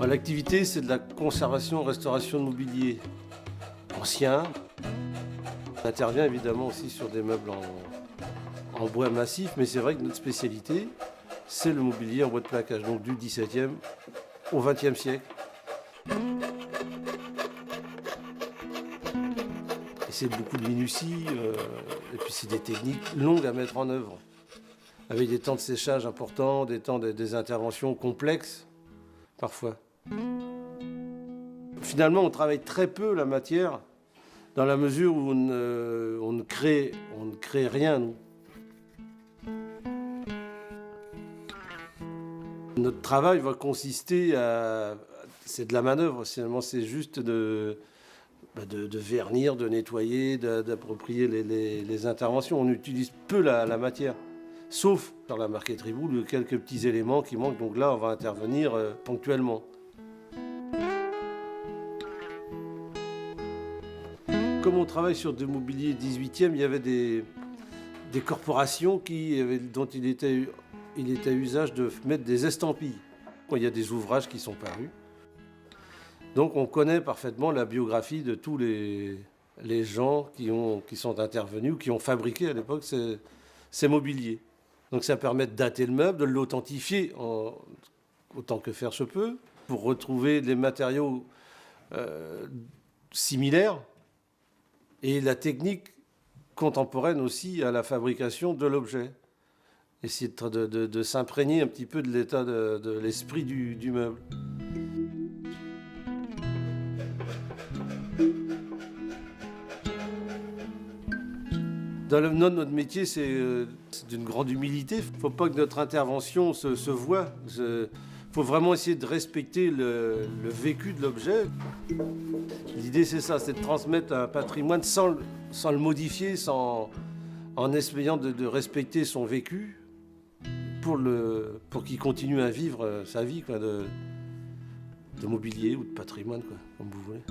L'activité, c'est de la conservation, restauration de mobilier ancien. On intervient évidemment aussi sur des meubles en bois massif, mais c'est vrai que notre spécialité, c'est le mobilier en bois de plaquage, donc du XVIIe au XXe siècle. Et c'est beaucoup de minutie, et puis c'est des techniques longues à mettre en œuvre, avec des temps de séchage importants, des interventions complexes, parfois. Finalement, on travaille très peu la matière, dans la mesure où on ne crée rien, nous. Notre travail va consister à... C'est de la manœuvre, finalement, c'est juste de vernir, de nettoyer, d'approprier les interventions. On utilise peu la matière, sauf sur la marqueterie boule, quelques petits éléments qui manquent. Donc là, on va intervenir ponctuellement. Comme on travaille sur du mobilier 18e, il y avait des corporations dont il était usage de mettre des estampilles. Il y a des ouvrages qui sont parus. Donc on connaît parfaitement la biographie de tous les gens qui sont intervenus ou qui ont fabriqué à l'époque ces mobiliers. Donc ça permet de dater le meuble, de l'authentifier autant que faire se peut, pour retrouver des matériaux similaires et la technique contemporaine aussi à la fabrication de l'objet. Essayer de s'imprégner un petit peu de l'état de l'esprit du meuble. Dans notre métier, c'est d'une grande humilité. Il ne faut pas que notre intervention se voie. Il faut vraiment essayer de respecter le vécu de l'objet. L'idée, c'est ça, c'est de transmettre un patrimoine sans le modifier, en essayant de respecter son vécu pour qu'il continue à vivre sa vie, quoi, de mobilier ou de patrimoine, quoi, comme vous voulez.